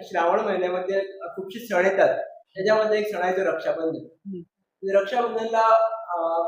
श्रावण महिन्यामध्ये खूपशी सण येतात. त्याच्यामध्ये एक सण आहे तो रक्षाबंधन. रक्षाबंधनला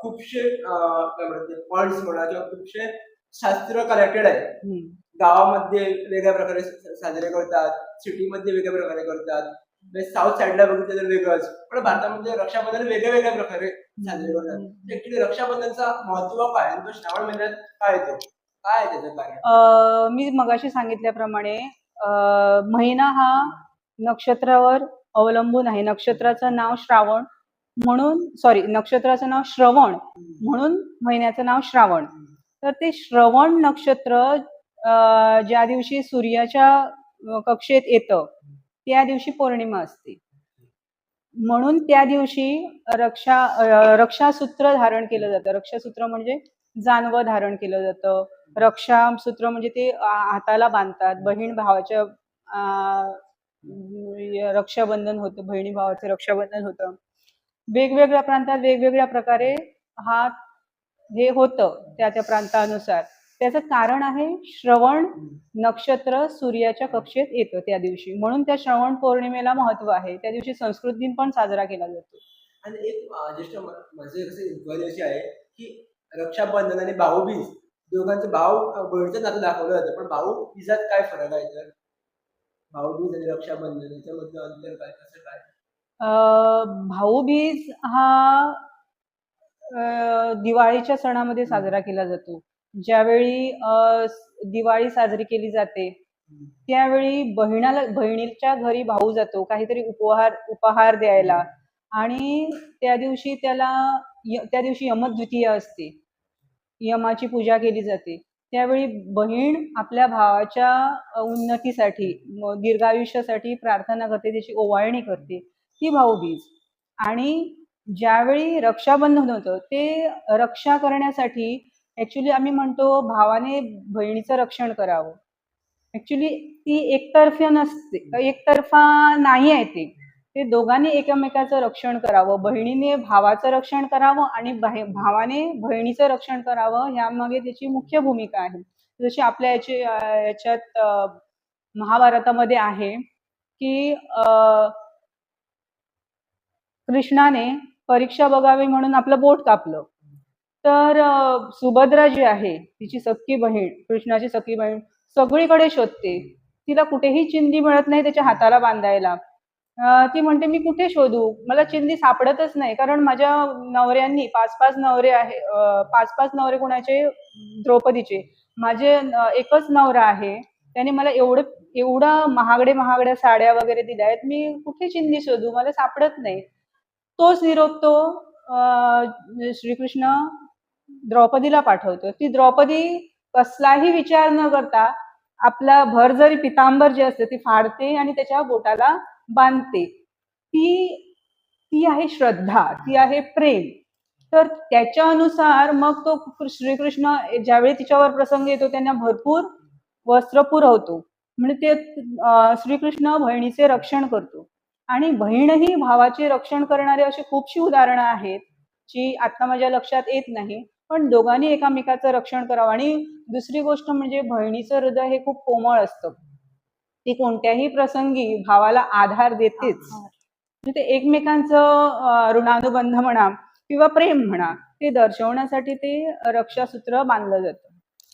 खूपशे काय म्हणतात पॉइंट्स म्हणा किंवा खूपशे शास्त्र कनेक्टेड आहे. गावामध्ये वेगळ्या प्रकारे साजरे करतात, सिटीमध्ये वेगळ्या प्रकारे करतात. साऊथ साईडला बघितलं तर वेगळंच, पण भारतामध्ये रक्षाबंधन वेगळ्या वेगळ्या प्रकारे साजरे करतात. ऍक्च्युली रक्षाबंधनचा महत्व काय आणि तो श्रावण महिन्यात काय येतो, काय आहे त्याचं कार्य? मी मगाशी सांगितल्याप्रमाणे महिना हा नक्षत्रावर अवलंबून आहे. नक्षत्राचं नाव श्रावण म्हणून, सॉरी, नक्षत्राचं नाव श्रवण म्हणून महिन्याचं नाव श्रावण. तर ते श्रवण नक्षत्र ज्या दिवशी सूर्याच्या कक्षेत येतं त्या दिवशी पौर्णिमा असते. म्हणून त्या दिवशी रक्षासूत्र धारण केलं जातं. रक्षासूत्र म्हणजे जानवं धारण केलं जातं. रक्षासूत्र म्हणजे ते हाताला बांधतात. बहीण भावाच्या रक्षाबंधन होतं, बहिणी भावाचं रक्षाबंधन होतं. वेगवेगळ्या प्रांतात वेगवेगळ्या प्रकारे हे होतं त्या त्या प्रांतानुसार. त्याचं कारण आहे श्रवण नक्षत्र सूर्याच्या कक्षेत येतं त्या दिवशी, म्हणून त्या श्रवण पौर्णिमेला महत्व आहे. त्या दिवशी संस्कृत दिन पण साजरा केला जातो. आणि एक ज्येष्ठ म्हणजे कसं अशी आहे की रक्षाबंधन आणि भाऊबीज दोघांचं भाव बहिणीचं नातं दाखवलं जातं, पण भाऊबीजात काय फरक आहे? तर भाऊबीज आणि रक्षाबंधन याच्यामधलं अंतर काय, कसं काय? भाऊबीज हा दिवाळीच्या सणामध्ये साजरा केला जातो. ज्यावेळी दिवाळी साजरी केली जाते त्यावेळी बहिणीच्या घरी भाऊ जातो काहीतरी उपहार द्यायला, आणि त्या दिवशी यमद्वितीया असते. यमाची पूजा केली जाते. त्यावेळी बहीण आपल्या भावाच्या उन्नतीसाठी, दीर्घायुष्यासाठी प्रार्थना करते, त्याची ओवाळणी करते, ती भाऊबीज. आणि ज्यावेळी रक्षाबंधन होतं ते रक्षा करण्यासाठी ऍक्च्युली आम्ही म्हणतो भावाने बहिणीचं रक्षण करावं. ऍक्च्युली ती एकतर्फी नसते, एकतर्फा नाही आहे ते दोघांनी एकमेकाचं रक्षण करावं. बहिणीने भावाचं रक्षण करावं आणि भावाने बहिणीचं रक्षण करावं, ह्यामागे त्याची मुख्य भूमिका आहे. जशी आपल्या याच्यात महाभारतामध्ये आहे की कृष्णाने परीक्षा बघावी म्हणून आपलं बोट कापलं. तर सुभद्रा जी आहे, तिची सख्खी बहीण, कृष्णाची सख्खी बहीण, सगळीकडे शोधते. तिला कुठेही चिंधी मिळत नाही त्याच्या हाताला बांधायला. ती म्हणते मी कुठे शोधू, मला चिंधी सापडतच नाही, कारण माझ्या नवऱ्यांनी पाच पाच नवरे कुणाचे? द्रौपदीचे. माझे एकच नवरा आहे, त्याने मला एवढा महागड्या साड्या वगैरे दिल्या आहेत, मी कुठे चिंधी शोधू, मला सापडत नाही. तोच निरोप तो श्रीकृष्ण द्रौपदीला पाठवतो. ती द्रौपदी कसलाही विचार न करता आपला भरजरी पितांबर जे असते ती फाडते आणि त्याच्या बोटाला बांधते. ती आहे श्रद्धा, ती आहे प्रेम. तर त्याच्या अनुसार मग तो श्रीकृष्ण ज्यावेळी तिच्यावर प्रसंग येतो त्यांना भरपूर वस्त्र पुरवतो. म्हणजे ते श्रीकृष्ण बहिणीचे रक्षण करतो. आणि बहीणही भावाचे रक्षण करणारे अशी खूपशी उदाहरणं आहेत जी आता माझ्या लक्षात येत नाही, पण दोघांनी एकामेकाचं रक्षण करावं. आणि दुसरी गोष्ट म्हणजे बहिणीचं हृदय हे खूप कोमळ असतं. ती कोणत्याही प्रसंगी भावाला आधार देतेच. ते एकमेकांचं ऋणानुबंध म्हणा किंवा प्रेम म्हणा ते दर्शवण्यासाठी ते रक्षासूत्र बांधलं जातं.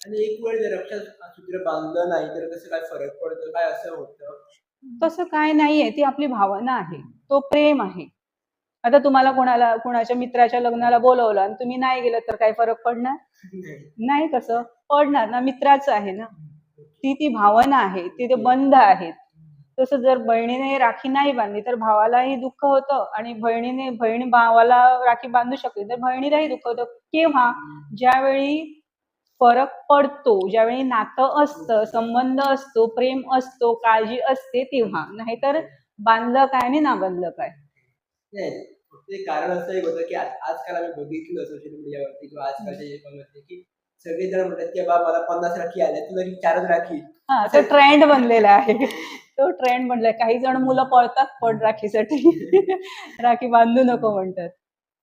आणि एक वेळ जर रक्षासूत्र बांधलं नाही तर कसं काय फरक पडतो, काय असं होतं? तसं काय नाहीये, ती आपली भावना आहे, तो प्रेम आहे. आता तुम्हाला कोणाच्या मित्राच्या लग्नाला बोलवलं आणि तुम्ही नाही गेलं तर काय फरक पडणार? नाही. कसं पडणार ना, मित्राचं आहे ना. ती भावना आहे, ते बंध आहेत. तसं जर बहिणीने राखी नाही बांधली तर भावालाही दुःख होतं, आणि बहीण भावाला राखी बांधू शकते तर बहिणीलाही दुःख होतं. केव्हा? ज्यावेळी फरक पडतो, ज्यावेळी नातं असतं, संबंध असतो, प्रेम असतो, काळजी असते, तेव्हा. नाहीतर बांधलं काय आणि ना बांधलं काय. ते कारण असं एक होतं की आजकाल आम्ही बघितलं सोशल मीडियावरती किंवा आजकालच्या जगामध्ये की सगळेजण म्हणतात की बाबा मला 50 राखी आल्या, तुला 4च राखी. हा, तो ट्रेंड बनलेला आहे. तो ट्रेंड बनलाय. काही जण मुलं पळतात पण राखीसाठी. राखी बांधू नको म्हणतात,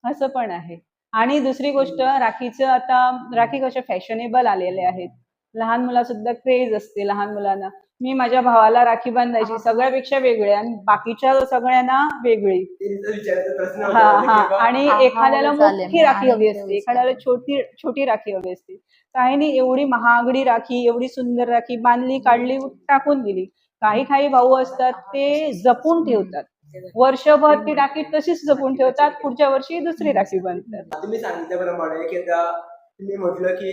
असं पण आहे. आणि दुसरी गोष्ट, राखीचं आता राखी कशा फॅशनेबल आलेले आहेत. लहान मुला सुद्धा क्रेज असते लहान मुलांना. मी माझ्या भावाला राखी बांधायची सगळ्यापेक्षा वेगळी आणि बाकीच्या सगळ्यांना वेगळी. ते विचारायचा प्रश्न हा होता माझा हा की बा आणि हा एखाद्याला चालेल, मोठी मी राखी आहे हवी तिथे असते, एखाद्याला छोटी छोटी राखी हवी असते. काही नाही, एवढी महागडी राखी, एवढी सुंदर राखी बांधली, काढली, टाकून दिली. काही काही भाऊ असतात ते जपून ठेवतात, वर्षभर ती राखी तशीच जपून ठेवतात, पुढच्या वर्षी दुसरी राखी बांधतात. तुम्ही सांगितल्याप्रमाणे की आता तुम्ही म्हटलं की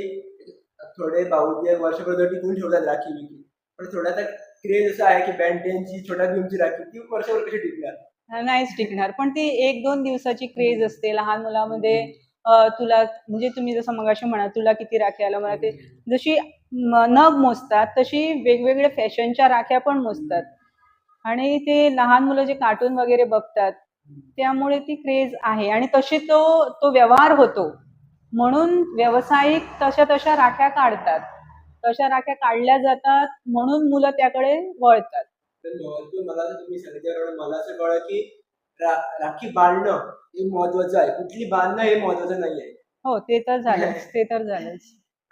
थोडे भाऊ जे वर्षभर टिकून ठेवतात राखी बिखी, पण थोडासा क्रेज असा आहे की बँटेनची छोटा भीमची राखी ती वर्षभर कशी टिकणार. नाहीच टिकणार. पण ती 1-2 दिवसाची क्रेज असते लहान मुलामध्ये. तुला म्हणजे तुम्ही जसं मगाशी म्हणाल, तुला किती राख्या आल्या, मला ते जशी नग मोजतात तशी वेगवेगळ्या फॅशनच्या राख्या पण मोजतात. आणि ते लहान मुलं जे कार्टून वगैरे बघतात त्यामुळे ती क्रेज आहे आणि तशी तो तो व्यवहार होतो. म्हणून व्यावसायिक तशा तशा राख्या काढतात. तशा राख्या काढल्या जातात म्हणून मुलं त्याकडे वळतात. तर महत्व मला असं तुम्ही सांगितल्याप्रमाणे मला असं कळलं की राखी बांधणं हे महत्वाचं आहे, कुठली बांधणं हे महत्वाचं नाही आहे. हो, ते तर झालंच. ते तर झालंच.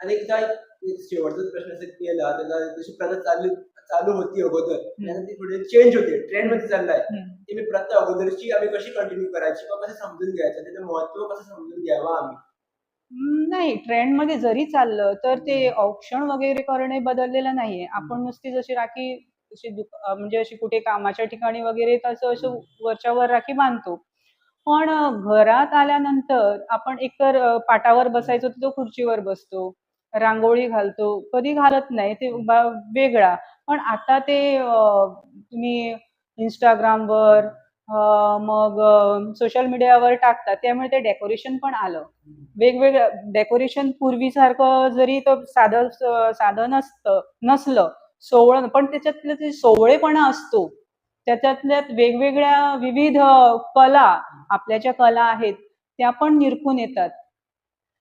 अनेकदा एक शेवटचाच प्रश्न असं केला त्याला जशी प्रथा चालू चालू होती अगोदर त्यानंतर ती थोडी चेंज होते, ट्रेंड मध्ये चाललाय. ती मी प्रथा अगोदरची आम्ही कशी कंटिन्यू करायची किंवा कसं समजून घ्यायचं, त्याचं महत्व कसं समजून घ्यावं आम्ही. नाही, ट्रेंडमध्ये जरी चाललं तर ते औक्षण वगैरे करणे बदललेलं नाहीये. आपण नुसती जशी राखी जशी म्हणजे अशी कुठे कामाच्या ठिकाणी वगैरे तसं असं वरच्यावर राखी बांधतो. पण घरात आल्यानंतर आपण एकतर पाटावर बसायचो तर तो खुर्चीवर बसतो. रांगोळी घालतो. कधी घालत नाही. ते वेगळा. पण आता ते तुम्ही Instagramवर मग सोशल मीडियावर टाकतात. त्यामुळे ते डेकोरेशन पण आलं. वेगवेगळं डेकोरेशन पूर्वीसारखं जरी तो साधं नसलं, सोवळं, पण त्याच्यातलं ते सोवळेपणा असतो. त्याच्यातल्या वेगवेगळ्या विविध कला, आपल्या ज्या कला आहेत त्या पण निरखून येतात.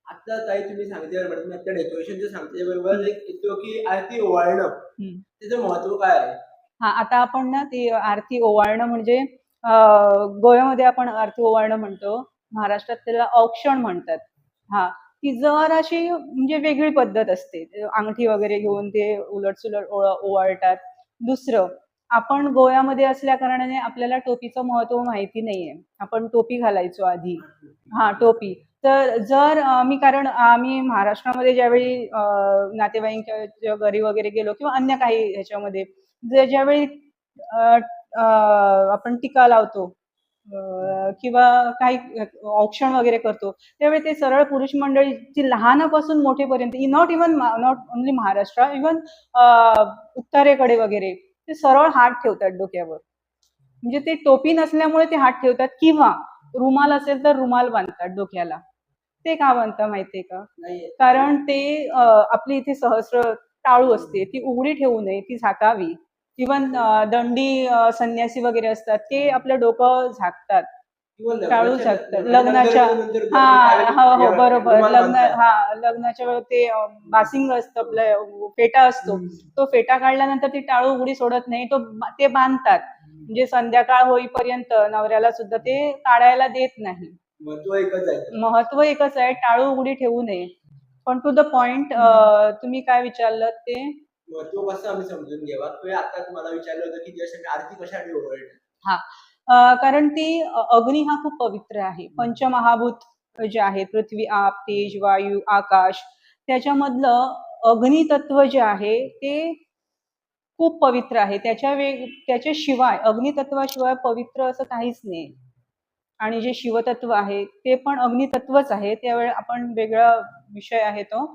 आता ताई तुम्ही सांगितल्याबरोबर मी आता डेकोरेशनचं सांगते त्याबरोबर एक येतो की आरती ओवाळणं त्याचं महत्व काय आहे. हा, आता आपण ना ती आरती ओवाळणं म्हणजे गोव्यामध्ये आपण आरती ओवाळणं म्हणतो. महाराष्ट्रात त्याला औक्षण म्हणतात. हा, ती जराशी म्हणजे वेगळी पद्धत असते. अंगठी वगैरे घेऊन ते उलट-सुलट ओवाळतात. दुसरं, आपण गोव्यामध्ये असल्या कारणाने आपल्याला टोपीचं महत्व माहिती नाहीये. आपण टोपी घालायचो आधी. हा, टोपी. तर जर कारण आम्ही महाराष्ट्रामध्ये ज्यावेळी नातेवाईकांच्या घरी वगैरे गेलो किंवा अन्य काही ह्याच्यामध्ये ज्यावेळी अ, अ, आपण टीका लावतो किंवा काही औक्षण वगैरे करतो, त्यावेळी ते सरळ पुरुष मंडळी जी लहानापासून मोठेपर्यंत, नॉट ओन्ली महाराष्ट्र, इव्हन उत्तरेकडे वगैरे ते सरळ हात ठेवतात डोक्यावर. म्हणजे ते टोपी नसल्यामुळे ते हात ठेवतात किंवा रुमाल असेल तर रुमाल बांधतात डोक्याला. ते का बांधतात माहितीये का? कारण ते आपली इथे सहस्र टाळू असते, ती उघडी ठेवू नये, ती झाकावी. इव्हन दंडी संन्यासी वगैरे असतात, ते आपलं डोकं झाकतात, टाळू झाकतात. लग्नाच्या, हा, हो हो, बरोबर. लग्नाच्या वेळेस ते बासिंग असतं, आपलं फेटा असतो. तो फेटा काढल्यानंतर ती टाळू उघडी सोडत नाही, ते बांधतात. म्हणजे संध्याकाळ होईपर्यंत नवऱ्याला सुद्धा ते काढायला देत नाही. महत्व एकच आहे, टाळू उघडी ठेवू नये. पण टू द पॉइंट, तुम्ही काय विचारलं ते महत्व कसं आम्ही समजून घ्यावा. आता तुम्हाला विचारलं होतं की जसं मी आरती कशासाठी ओवाळते. हा, कारण ती अग्नी हा खूप पवित्र आहे. पंचमहाभूत जे आहेत, पृथ्वी, आप, तेज, वायू, आकाश, त्याच्यामधलं अग्नी तत्व जे आहे ते खूप पवित्र आहे. त्याच्याशिवाय, अग्नितत्वाशिवाय पवित्र असं काहीच नाही. आणि जे शिवतत्व आहे ते पण अग्नितत्वच आहे. त्यावेळी आपण वेगळा विषय आहे तो.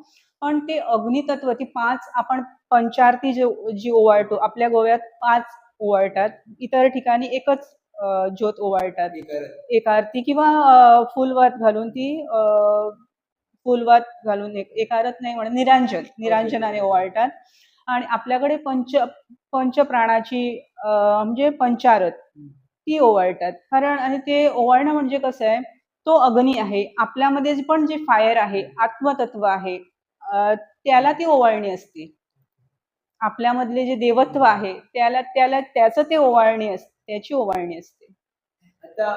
पण ते अग्नितत्व, ती 5 आपण पंचारती जी ओवाळतो, आपल्या गोव्यात 5 ओवाळतात. इतर ठिकाणी एकच ज्योत ओवाळतात. एक आरती किंवा फुलवात घालून ती फुलवात घालून एक आरत नाही म्हणत, निरांजनाने ओवाळतात. आणि आपल्याकडे पंचप्राणाची म्हणजे पंचारत ती ओवाळतात. कारण आणि ते ओवाळणं म्हणजे कसं आहे, तो अग्नी आहे. आपल्यामध्ये पण जे फायर आहे, आत्मतत्व आहे, त्याला ती ओवाळणी असते. आपल्यामधले जे देवत्व आहे त्याला त्याचं ते ओवाळणी असते, त्याची ओवाळणी असते. आता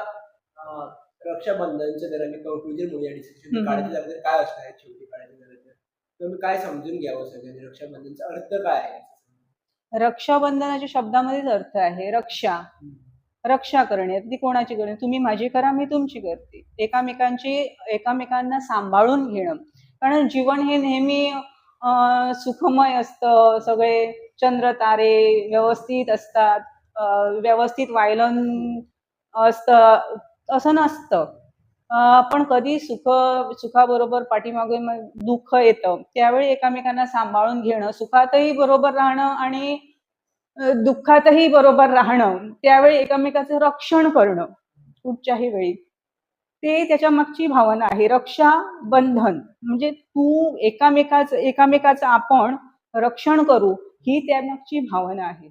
रक्षाबंधनच्या दरम्यान कंक्लुजन म्हणूया डिस्कशन काढायचं झालं तर काय असणार आहे शेवटी काढायचं झालं तर तुम्ही काय समजून घ्यावं सगळ्यांनी रक्षाबंधनचा अर्थ काय आहे. रक्षाबंधनाच्या शब्दामध्येच अर्थ आहे रक्षा. रक्षा करणे, ती कोणाची करणे, तुम्ही माझी करा मी तुमची करते. एकमेकांना सांभाळून घेणं. कारण जीवन हे नेहमी सुखमय असतं, सगळे चंद्र तारे व्यवस्थित असतात, व्यवस्थित वायलन असतं असं नसतं. पण कधी सुखाबरोबर पाठीमागे मग दुःख येतं, त्यावेळी एकमेकांना सांभाळून घेणं, सुखातही बरोबर राहणं आणि दुःखातही बरोबर राहणं, त्यावेळी एकमेकाचं रक्षण करणं कुठच्याही वेळी, ते त्याच्या मागची भावना आहे. रक्षाबंधन म्हणजे एकामेकाचं आपण रक्षण करू, ही त्यामागची भावना आहे.